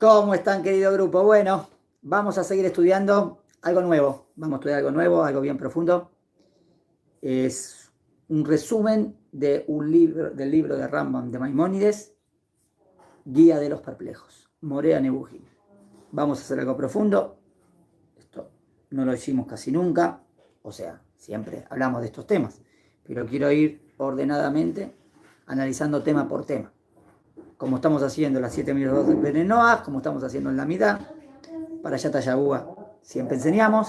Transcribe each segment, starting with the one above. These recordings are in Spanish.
¿Cómo están, querido grupo? Bueno, vamos a seguir estudiando algo nuevo. Vamos a estudiar algo nuevo, algo bien profundo. Es un resumen de del libro de Rambam de Maimónides, Guía de los Perplejos, Morea Nebuchim. Vamos a hacer algo profundo. Esto no lo hicimos casi nunca. O sea, siempre hablamos de estos temas. Pero quiero ir ordenadamente analizando tema por tema. Como estamos haciendo las 7 mitzvot de Ben Noach, como estamos haciendo en la Midá, para Yata Yabúa siempre enseñamos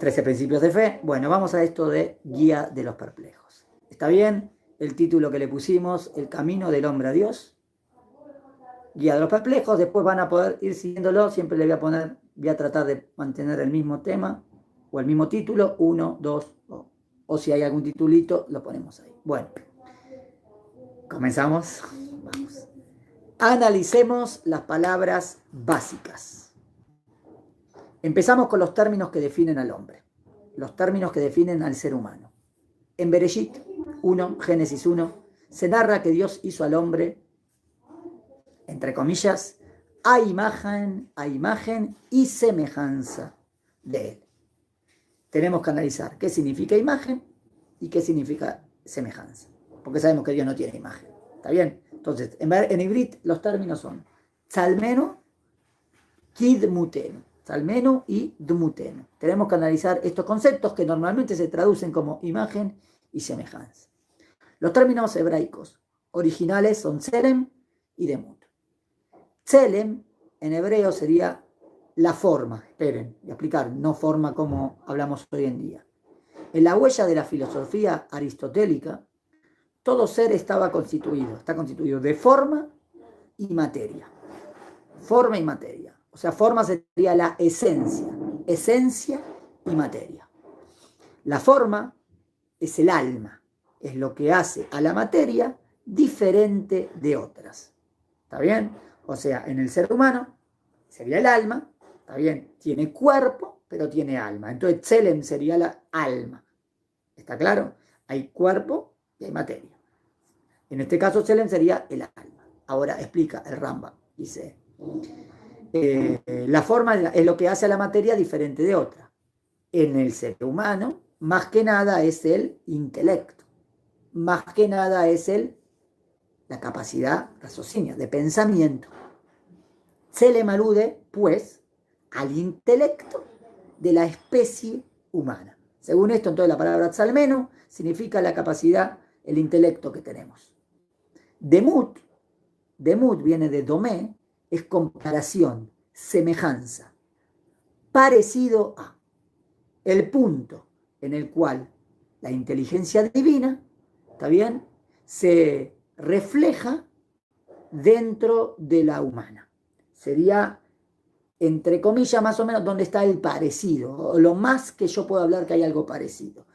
13 principios de fe. Bueno, vamos a esto de Guía de los Perplejos. ¿Está bien? El título que le pusimos, El camino del hombre a Dios, Guía de los Perplejos. Después van a poder ir siguiéndolo. Siempre le voy a tratar de mantener el mismo tema o el mismo título, 1, 2, o si hay algún titulito, lo ponemos ahí. Bueno, comenzamos. Vamos. Analicemos las palabras básicas. Empezamos con los términos que definen al hombre, los términos que definen al ser humano. En Bereshit 1, Génesis 1, se narra que Dios hizo al hombre, entre comillas, a imagen y semejanza de él. Tenemos que analizar qué significa imagen y qué significa semejanza, porque sabemos que Dios no tiene imagen. ¿Está bien? Entonces, en Ivrit los términos son Tzalmenu, Kidmutenu. Tzalmenu y Dmutenu. Tenemos que analizar estos conceptos que normalmente se traducen como imagen y semejanza. Los términos hebraicos originales son Tselem y Demut. Tselem en hebreo sería la forma, esperen, y explicar, no forma como hablamos hoy en día. En la huella de la filosofía aristotélica, todo ser está constituido de forma y materia. Forma y materia. O sea, forma sería la esencia y materia. La forma es el alma, es lo que hace a la materia diferente de otras. ¿Está bien? O sea, en el ser humano sería el alma, ¿está bien? Tiene cuerpo, pero tiene alma. Entonces, Tselem sería la alma. ¿Está claro? Hay cuerpo y hay materia. En este caso, Tselem sería el alma. Ahora explica el Rambam. Dice, la forma es lo que hace a la materia diferente de otra. En el ser humano, más que nada es el intelecto. Más que nada es la capacidad raciocinio, de pensamiento. Tselem alude, pues, al intelecto de la especie humana. Según esto, entonces la palabra Tzalmenu significa la capacidad, el intelecto que tenemos. Demut viene de domé, es comparación, semejanza, parecido a, el punto en el cual la inteligencia divina, ¿está bien?, se refleja dentro de la humana. Sería, entre comillas, más o menos donde está el parecido, o lo más que yo puedo hablar que hay algo parecido.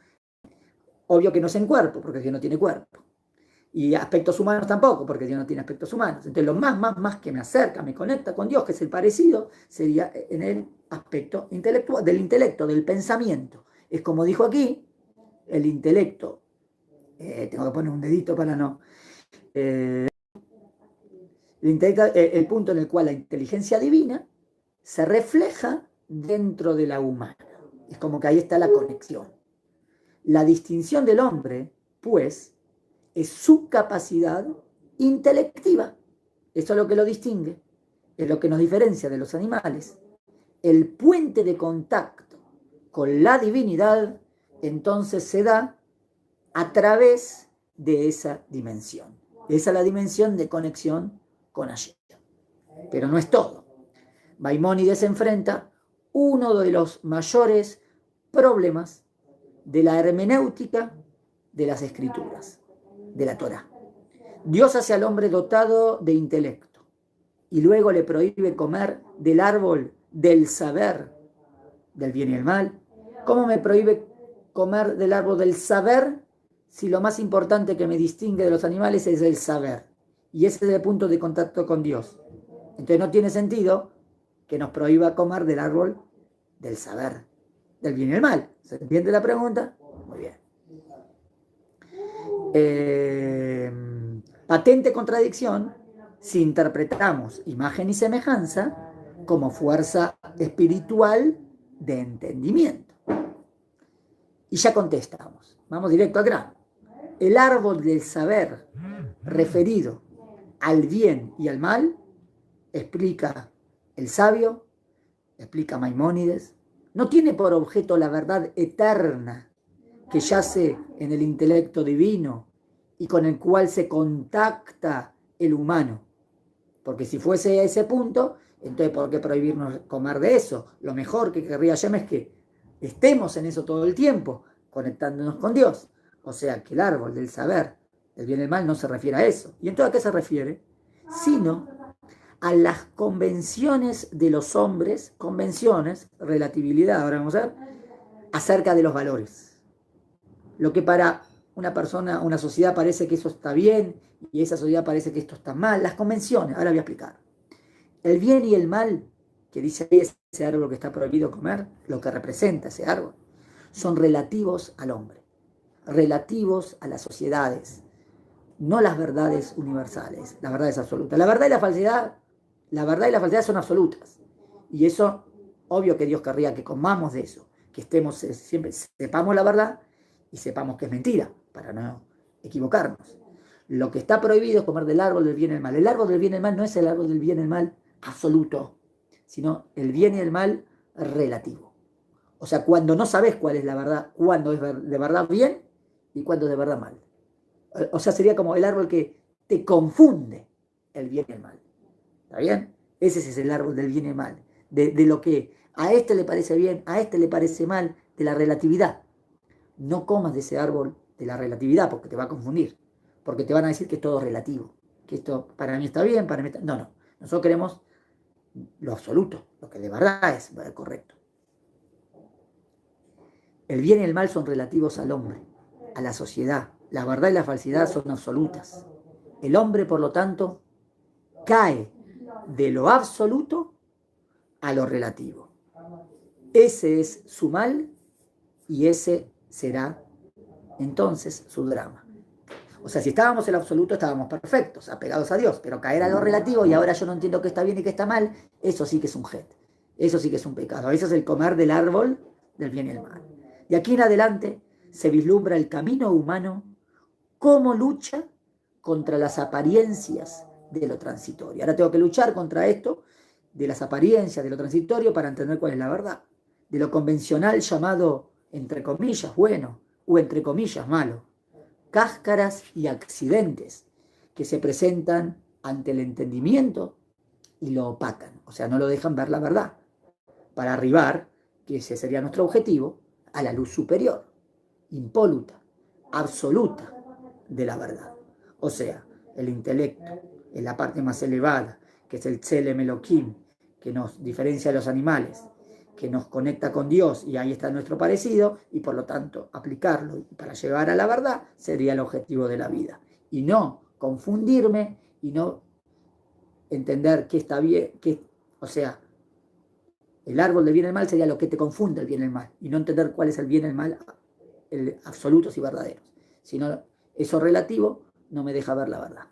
Obvio que no es en cuerpo, porque Dios no tiene cuerpo. Y aspectos humanos tampoco, porque Dios no tiene aspectos humanos. Entonces lo más que me acerca, me conecta con Dios, que es el parecido, sería en el aspecto intelectual, del intelecto, del pensamiento. Es como dijo aquí, el intelecto, tengo que poner un dedito para no... el punto en el cual la inteligencia divina se refleja dentro de la humana. Es como que ahí está la conexión. La distinción del hombre, pues, es su capacidad intelectiva. Eso es lo que lo distingue, es lo que nos diferencia de los animales. El puente de contacto con la divinidad entonces se da a través de esa dimensión. Esa es la dimensión de conexión con Hashem. Pero no es todo. Maimónides enfrenta uno de los mayores problemas de la hermenéutica de las escrituras, de la Torá. Dios hace al hombre dotado de intelecto y luego le prohíbe comer del árbol del saber del bien y el mal. ¿Cómo me prohíbe comer del árbol del saber si lo más importante que me distingue de los animales es el saber? Y ese es el punto de contacto con Dios. Entonces no tiene sentido que nos prohíba comer del árbol del saber del bien y el mal. ¿Se entiende la pregunta? Muy bien. Patente contradicción si interpretamos imagen y semejanza como fuerza espiritual de entendimiento. Y ya contestamos. Vamos directo al grano. El árbol del saber referido al bien y al mal, explica el sabio, explica Maimónides, no tiene por objeto la verdad eterna que yace en el intelecto divino y con el cual se contacta el humano. Porque si fuese a ese punto, entonces ¿por qué prohibirnos comer de eso? Lo mejor que querría Hashem es que estemos en eso todo el tiempo, conectándonos con Dios. O sea, que el árbol del saber del bien y el mal no se refiere a eso. ¿Y entonces a qué se refiere? Sino a las convenciones de los hombres, convenciones, relatividad, ahora vamos a ver, acerca de los valores. Lo que para una persona, una sociedad parece que eso está bien y esa sociedad parece que esto está mal. Las convenciones, ahora voy a explicar. El bien y el mal, que dice ahí ese árbol que está prohibido comer, lo que representa ese árbol, son relativos al hombre, relativos a las sociedades, no las verdades universales, las verdades absolutas. La verdad y la falsedad son absolutas. Y eso, obvio que Dios querría que comamos de eso, que estemos siempre, sepamos la verdad y sepamos que es mentira, para no equivocarnos. Lo que está prohibido es comer del árbol del bien y el mal. El árbol del bien y el mal no es el árbol del bien y el mal absoluto, sino el bien y el mal relativo. O sea, cuando no sabes cuál es la verdad, cuándo es de verdad bien y cuándo es de verdad mal. O sea, sería como el árbol que te confunde el bien y el mal. ¿Está bien? Ese es el árbol del bien y el mal. De lo que a este le parece bien, a este le parece mal, de la relatividad. No comas de ese árbol de la relatividad porque te va a confundir. Porque te van a decir que es todo relativo. Que esto para mí está bien, para mí está... No, no. Nosotros queremos lo absoluto, lo que de verdad es correcto. El bien y el mal son relativos al hombre, a la sociedad. La verdad y la falsedad son absolutas. El hombre, por lo tanto, cae de lo absoluto a lo relativo. Ese es su mal y ese será entonces su drama. O sea, si estábamos en lo absoluto, estábamos perfectos, apegados a Dios, pero caer a lo relativo y ahora yo no entiendo qué está bien y qué está mal, eso sí que es un jet, eso sí que es un pecado. Eso es el comer del árbol del bien y el mal. De aquí en adelante se vislumbra el camino humano como lucha contra las apariencias de lo transitorio. Ahora tengo que luchar contra esto, de las apariencias de lo transitorio, para entender cuál es la verdad. De lo convencional llamado, entre comillas, bueno, o entre comillas, malo. Cáscaras y accidentes que se presentan ante el entendimiento y lo opacan, o sea, no lo dejan ver la verdad, para arribar, que ese sería nuestro objetivo, a la luz superior, impoluta, absoluta de la verdad. O sea, el intelecto, en la parte más elevada, que es el Tselem Elohim, que nos diferencia de los animales, que nos conecta con Dios, y ahí está nuestro parecido, y por lo tanto aplicarlo para llegar a la verdad sería el objetivo de la vida. Y no confundirme y no entender qué está bien, o sea, el árbol del bien y el mal sería lo que te confunde el bien y el mal, y no entender cuál es el bien y el mal absolutos y verdaderos. Sino eso relativo no me deja ver la verdad.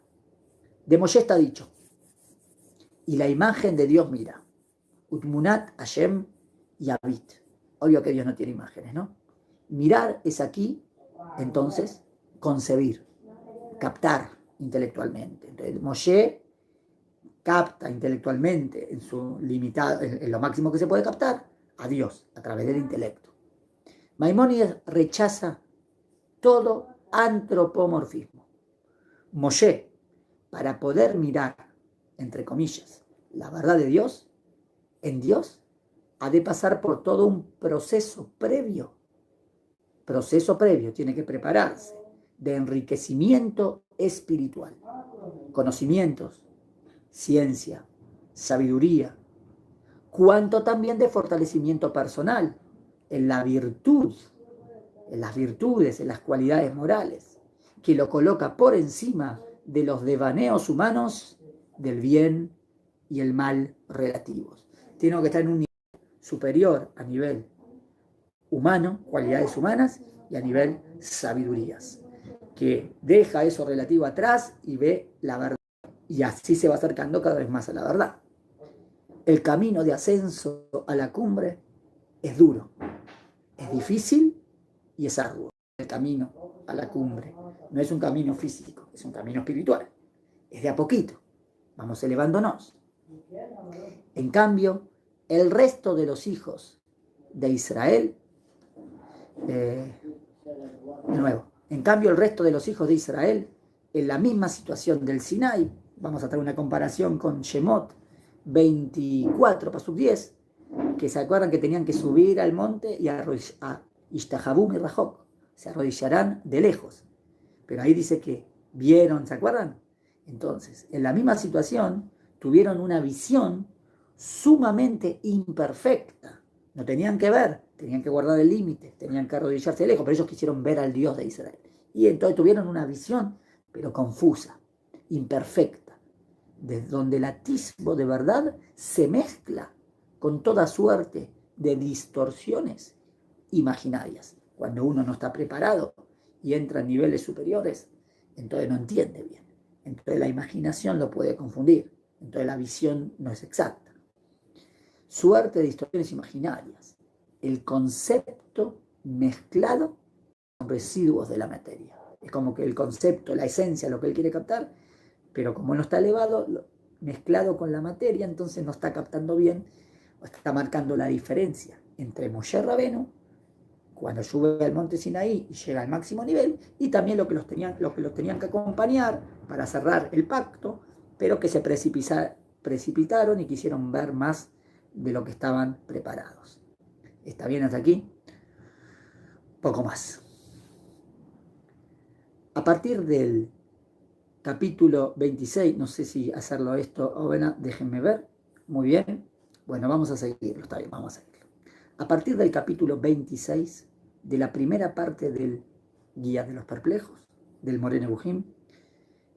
De Moshe está dicho, y la imagen de Dios mira, Utmunat Hashem y Abit. Obvio que Dios no tiene imágenes, ¿no? Mirar es aquí, entonces, concebir, captar intelectualmente. Entonces, Moshe capta intelectualmente en su limitado, en lo máximo que se puede captar, a Dios a través del intelecto. Maimónides rechaza todo antropomorfismo. Moshe, para poder mirar, entre comillas, la verdad de Dios, en Dios, ha de pasar por todo un proceso previo. Proceso previo, tiene que prepararse, de enriquecimiento espiritual. Conocimientos, ciencia, sabiduría, cuanto también de fortalecimiento personal, en la virtud, en las virtudes, en las cualidades morales, que lo coloca por encima de los devaneos humanos del bien y el mal relativos. Tiene que estar en un nivel superior a nivel humano, cualidades humanas, y a nivel sabidurías, que deja eso relativo atrás y ve la verdad. y así se va acercando cada vez más a la verdad. El camino de ascenso a la cumbre es duro, es difícil y es arduo. El camino a la cumbre no es un camino físico, es un camino espiritual. Es de a poquito, vamos elevándonos. En cambio, el resto de los hijos de Israel, de nuevo, en cambio el resto de los hijos de Israel, en la misma situación del Sinai, vamos a traer una comparación con Shemot 24, pasuk 10, que se acuerdan que tenían que subir al monte y a Ishtahabum y Rajok, se arrodillarán de lejos. Pero ahí dice que vieron, ¿se acuerdan? Entonces, en la misma situación, tuvieron una visión sumamente imperfecta. No tenían que ver, tenían que guardar el límite, tenían que arrodillarse de lejos, pero ellos quisieron ver al Dios de Israel. Y entonces tuvieron una visión, pero confusa, imperfecta, desde donde el atisbo de verdad se mezcla con toda suerte de distorsiones imaginarias. Cuando uno no está preparado y entra en niveles superiores, entonces no entiende bien. Entonces la imaginación lo puede confundir. Entonces la visión no es exacta. Suerte de distorsiones imaginarias. El concepto mezclado con residuos de la materia. Es como que el concepto, la esencia, lo que él quiere captar, pero como no está elevado, mezclado con la materia, entonces no está captando bien, o está marcando la diferencia entre Moshe Rabenu, cuando sube al monte Sinaí y llega al máximo nivel, y también lo que los tenían que acompañar para cerrar el pacto, pero que se precipitaron y quisieron ver más de lo que estaban preparados. ¿Está bien hasta aquí? Poco más. A partir del capítulo 26, no sé si hacerlo esto o bueno, déjenme ver. Muy bien. Bueno, vamos a seguirlo, está bien, vamos a seguirlo. A partir del capítulo 26, de la primera parte del Guía de los Perplejos, del Moreh Nevuchim,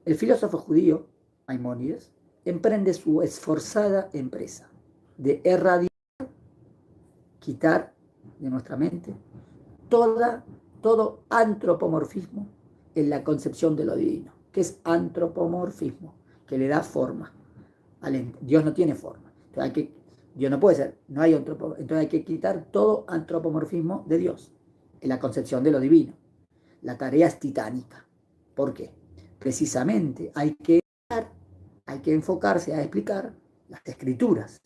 el filósofo judío Maimónides emprende su esforzada empresa de erradicar, quitar de nuestra mente todo antropomorfismo en la concepción de lo divino. ¿Qué es antropomorfismo? Que le da forma. Dios no tiene forma. Entonces Dios no puede ser, no hay entonces hay que quitar todo antropomorfismo de Dios en la concepción de lo divino. La tarea es titánica. ¿Por qué? Precisamente hay que enfocarse a explicar las escrituras,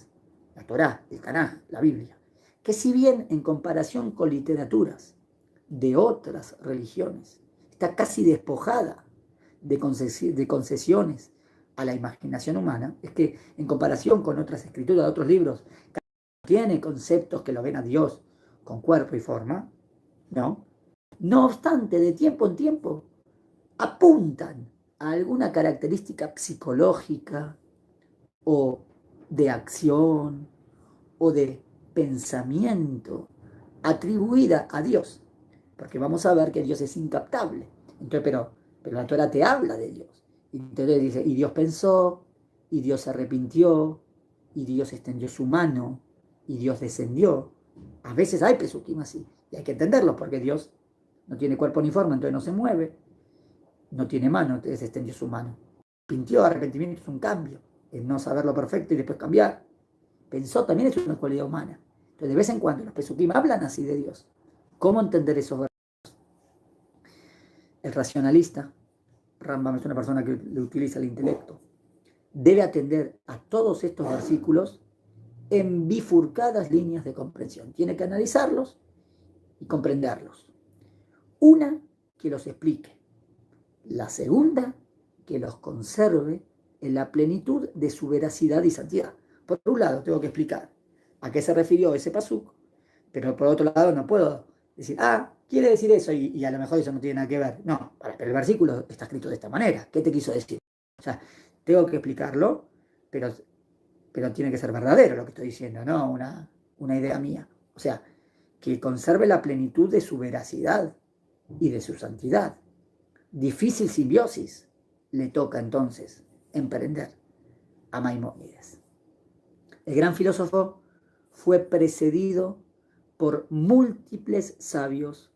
la Torá, el Tanaj, la Biblia, que si bien en comparación con literaturas de otras religiones está casi despojada de concesiones a la imaginación humana, es que en comparación con otras escrituras de otros libros, tiene conceptos que lo ven a Dios con cuerpo y forma, ¿no? No obstante, de tiempo en tiempo apuntan a alguna característica psicológica o de acción o de pensamiento atribuida a Dios, porque vamos a ver que Dios es incaptable. Entonces, pero la Torah te habla de Dios. Entonces dice, y Dios pensó, y Dios se arrepintió, y Dios extendió su mano, y Dios descendió. A veces hay pesukim así, y hay que entenderlo, porque Dios no tiene cuerpo ni forma, entonces no se mueve, no tiene mano, entonces extendió su mano. Pintió, arrepentimiento es un cambio, es no saber lo perfecto y después cambiar. Pensó también es una cualidad humana. Entonces, de vez en cuando los pesukim hablan así de Dios. ¿Cómo entender esos versículos? El racionalista, Rambam es una persona que le utiliza el intelecto, debe atender a todos estos versículos en bifurcadas líneas de comprensión. Tiene que analizarlos y comprenderlos. Una, que los explique. La segunda, que los conserve en la plenitud de su veracidad y santidad. Por un lado, tengo que explicar a qué se refirió ese pasuk, pero por otro lado no puedo decir, quiere decir eso y a lo mejor eso no tiene nada que ver. No, pero el versículo está escrito de esta manera. ¿Qué te quiso decir? O sea, tengo que explicarlo, pero tiene que ser verdadero lo que estoy diciendo, no una idea mía. O sea, que conserve la plenitud de su veracidad y de su santidad. Difícil simbiosis le toca entonces emprender a Maimónides. El gran filósofo fue precedido por múltiples sabios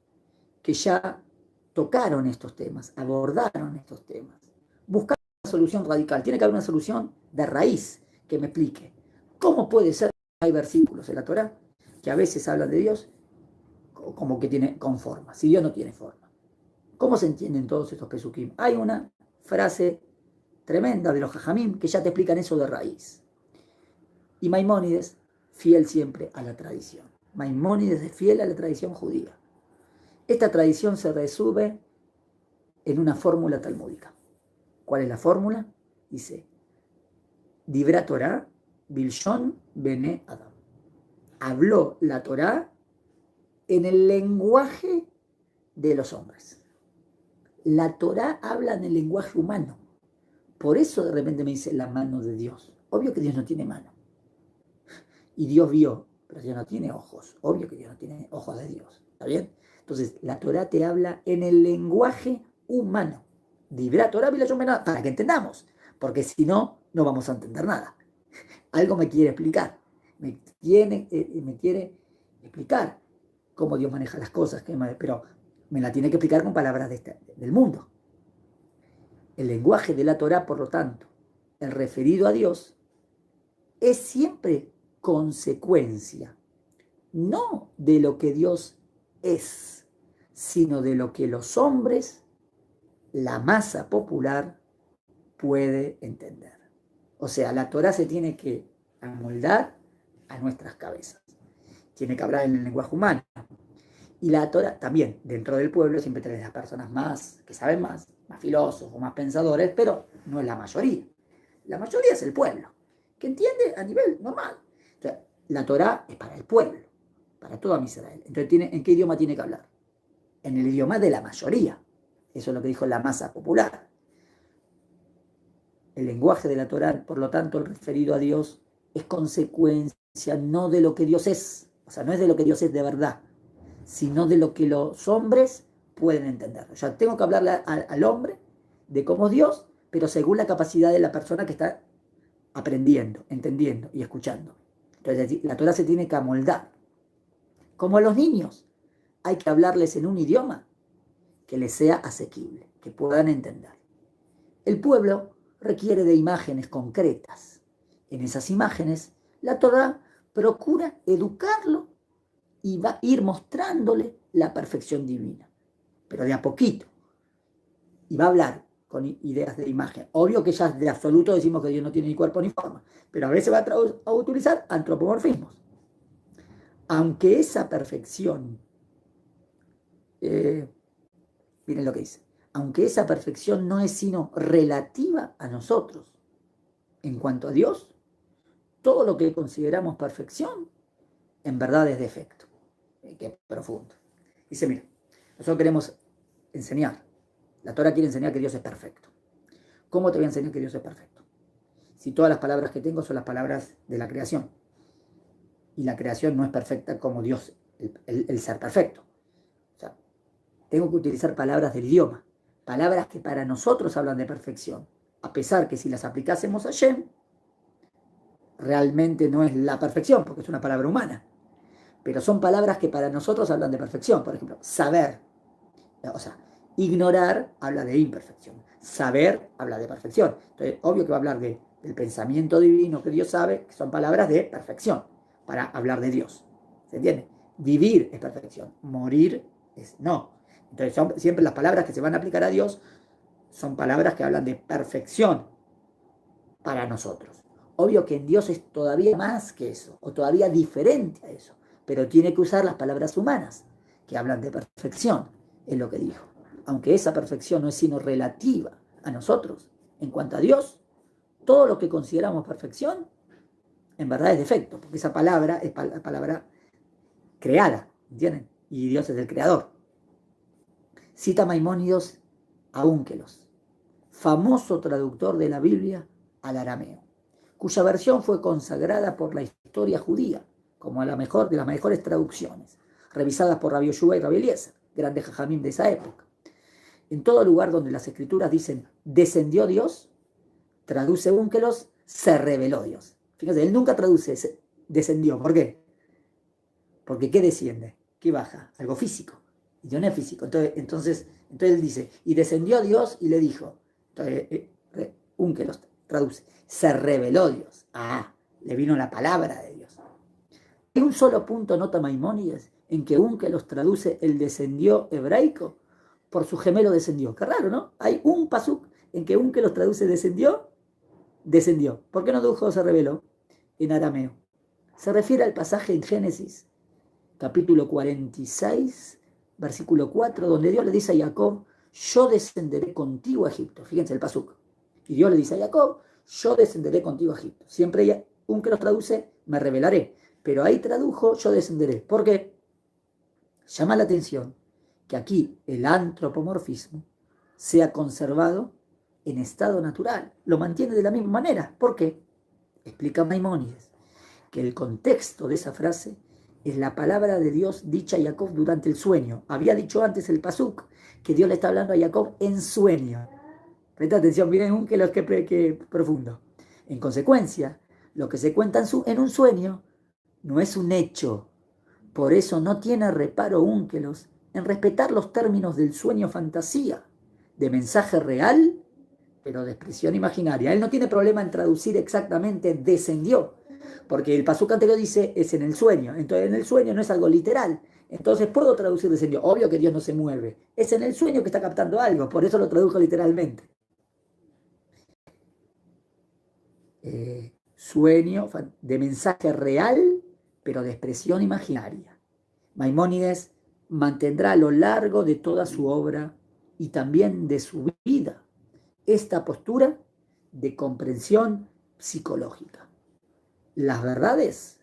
que ya tocaron estos temas, abordaron estos temas, buscaron solución radical, tiene que haber una solución de raíz que me explique. ¿Cómo puede ser que hay versículos en la Torá que a veces hablan de Dios como que tiene con forma, si Dios no tiene forma? ¿Cómo se entienden todos estos pesukim? Hay una frase tremenda de los jajamim que ya te explican eso de raíz. Y Maimónides, fiel siempre a la tradición. Maimónides es fiel a la tradición judía. Esta tradición se resume en una fórmula talmúdica. ¿Cuál es la fórmula? Dice, Dibra Torah, Bilshon Bene Adam. Habló la Torah en el lenguaje de los hombres. La Torah habla en el lenguaje humano. Por eso de repente me dice la mano de Dios. Obvio que Dios no tiene mano. Y Dios vio, pero Dios no tiene ojos. Obvio que Dios no tiene ojos de Dios. ¿Está bien? Entonces, la Torah te habla en el lenguaje humano. Dibra Torah, para que entendamos. Porque si no, no vamos a entender nada. Algo me quiere explicar. Me quiere explicar cómo Dios maneja las cosas. Pero me la tiene que explicar con palabras del mundo. El lenguaje de la Torah, por lo tanto, el referido a Dios, es siempre consecuencia, no de lo que Dios es, sino de lo que los hombres, la masa popular, puede entender. O sea, la Torah se tiene que amoldar a nuestras cabezas. Tiene que hablar en el lenguaje humano. Y la Torah también, dentro del pueblo, siempre tenés las personas más, que saben más filósofos, más pensadores, pero no es la mayoría. La mayoría es el pueblo, que entiende a nivel normal. O sea, la Torah es para el pueblo, para todo Israel. Entonces, ¿en qué idioma tiene que hablar? En el idioma de la mayoría. Eso es lo que dijo la masa popular. El lenguaje de la Torah, por lo tanto, el referido a Dios, es consecuencia no de lo que Dios es. O sea, no es de lo que Dios es de verdad, sino de lo que los hombres pueden entender. O sea, tengo que hablarle al hombre de cómo es Dios, pero según la capacidad de la persona que está aprendiendo, entendiendo y escuchando. Entonces, la Torah se tiene que amoldar. Como a los niños, hay que hablarles en un idioma que les sea asequible, que puedan entender. El pueblo requiere de imágenes concretas. En esas imágenes, la Torah procura educarlo y va a ir mostrándole la perfección divina, pero de a poquito. Y va a hablar con ideas de imagen. Obvio que ya de absoluto decimos que Dios no tiene ni cuerpo ni forma, pero a veces va a utilizar antropomorfismos. Aunque esa perfección, miren lo que dice, aunque esa perfección no es sino relativa a nosotros, en cuanto a Dios, todo lo que consideramos perfección, en verdad es defecto. Qué profundo. Dice, mira, nosotros queremos enseñar, la Torah quiere enseñar que Dios es perfecto. ¿Cómo te voy a enseñar que Dios es perfecto? Si todas las palabras que tengo son las palabras de la creación, y la creación no es perfecta como Dios, el ser perfecto. O sea, tengo que utilizar palabras del idioma, palabras que para nosotros hablan de perfección, a pesar que si las aplicásemos a Shem, realmente no es la perfección, porque es una palabra humana. Pero son palabras que para nosotros hablan de perfección. Por ejemplo, saber. O sea, ignorar habla de imperfección. Saber habla de perfección. Entonces, obvio que va a hablar del pensamiento divino que Dios sabe, que son palabras de perfección, para hablar de Dios. ¿Se entiende? Vivir es perfección. Morir es no. Entonces, siempre las palabras que se van a aplicar a Dios son palabras que hablan de perfección para nosotros. Obvio que en Dios es todavía más que eso, o todavía diferente a eso, pero tiene que usar las palabras humanas, que hablan de perfección, es lo que dijo. Aunque esa perfección no es sino relativa a nosotros, en cuanto a Dios, todo lo que consideramos perfección, en verdad es defecto, porque esa palabra es palabra creada, ¿entienden? Y Dios es el creador. Cita Maimónides a Únkelos, famoso traductor de la Biblia al arameo, cuya versión fue consagrada por la historia judía como de las mejores traducciones, revisadas por Rabbi Yoshua y Rabbi Eliezer, grandes jajamim de esa época. En todo lugar donde las escrituras dicen descendió Dios, traduce Únkelos, se reveló Dios. Fíjense, él nunca traduce descendió. ¿Por qué? Porque ¿qué desciende? ¿Qué baja? Algo físico. Y Dios no es físico. Entonces él dice, y descendió Dios y le dijo. Entonces, Únkelos traduce, se reveló Dios. Le vino la palabra de Dios. Hay un solo punto, nota Maimónides, en que Únkelos traduce el descendió hebraico por su gemelo descendió. Qué raro, ¿no? Hay un pasuk en que Únkelos traduce descendió, descendió. ¿Por qué no tradujo se reveló en arameo? Se refiere al pasaje en Génesis, capítulo 46, versículo 4, donde Dios le dice a Jacob, yo descenderé contigo a Egipto. Fíjense el pasuk. Y Dios le dice a Jacob, yo descenderé contigo a Egipto. Siempre Únkelos traduce, me revelaré. Pero ahí tradujo, yo descenderé. ¿Por qué? Llama la atención que aquí el antropomorfismo sea conservado en estado natural. Lo mantiene de la misma manera. ¿Por qué? Explica Maimónides que el contexto de esa frase es la palabra de Dios dicha a Jacob durante el sueño. Había dicho antes el pasuk que Dios le está hablando a Jacob en sueño. Presta atención, miren que profundo. En consecuencia, lo que se cuenta en un sueño no es un hecho. Por eso no tiene reparo Únkelos en respetar los términos del sueño fantasía, de mensaje real, pero de expresión imaginaria. Él no tiene problema en traducir exactamente descendió, porque el pasuk anterior dice es en el sueño. Entonces en el sueño no es algo literal. Entonces puedo traducir descendió. Obvio que Dios no se mueve. Es en el sueño que está captando algo, por eso lo tradujo literalmente. Sueño de mensaje real, pero de expresión imaginaria. Maimónides mantendrá a lo largo de toda su obra y también de su vida esta postura de comprensión psicológica. Las verdades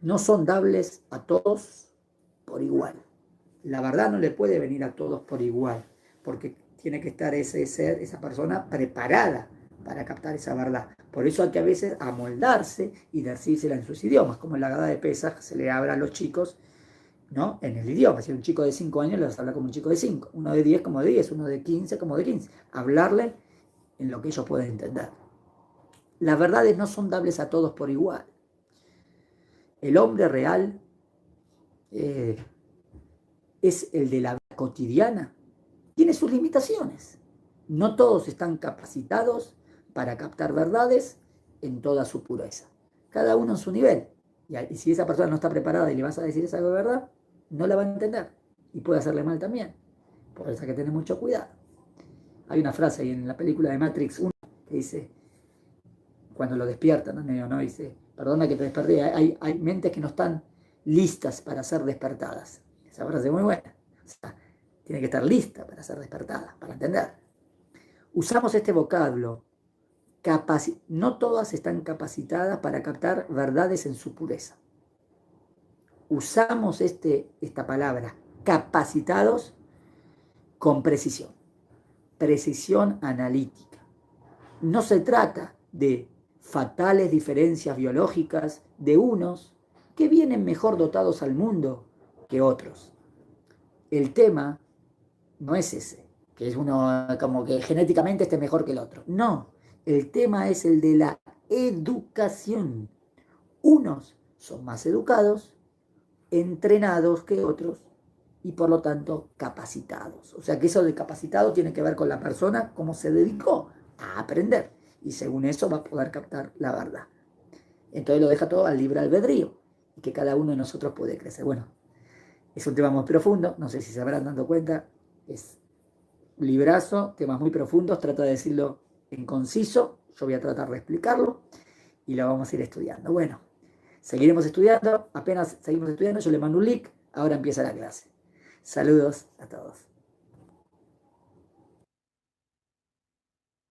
no son dables a todos por igual. La verdad no le puede venir a todos por igual, porque tiene que estar esa persona preparada para captar esa verdad. Por eso hay que a veces amoldarse y decírsela en sus idiomas, como en la Haggadah de Pesaj se le habla a los chicos, ¿no? En el idioma. Si un chico de 5 años le vas a hablar como un chico de 5, uno de 10 como de 10, uno de 15 como de 15. Hablarle en lo que ellos pueden entender. Las verdades no son dables a todos por igual. El hombre real es el de la vida cotidiana. Tiene sus limitaciones. No todos están capacitados para captar verdades en toda su pureza. Cada uno en su nivel. Y si esa persona no está preparada y le vas a decir esa verdad, no la va a entender. Y puede hacerle mal también. Por eso hay que tener mucho cuidado. Hay una frase ahí en la película de Matrix 1 que dice, cuando lo despiertan a Neo, ¿no? Dice, perdona que te desperté, hay mentes que no están listas para ser despertadas. Esa frase es muy buena. O sea, tiene que estar lista para ser despertada, para entender. Usamos este vocablo. No todas están capacitadas para captar verdades en su pureza. Usamos esta palabra, capacitados, con precisión. Precisión analítica. No se trata de fatales diferencias biológicas de unos que vienen mejor dotados al mundo que otros. El tema no es ese, que es uno como que genéticamente esté mejor que el otro. No, el tema es el de la educación. Unos son más educados, entrenados que otros y por lo tanto capacitados. O sea que eso de capacitado tiene que ver con la persona, cómo se dedicó a aprender. Y según eso va a poder captar la verdad. Entonces lo deja todo al libre albedrío y que cada uno de nosotros puede crecer. Bueno, es un tema muy profundo, no sé si se habrán dado cuenta, es librazo, temas muy profundos, trato de decirlo en conciso, yo voy a tratar de explicarlo y lo vamos a ir estudiando. Bueno, seguiremos estudiando, apenas seguimos estudiando, yo le mando un link, ahora empieza la clase. Saludos a todos.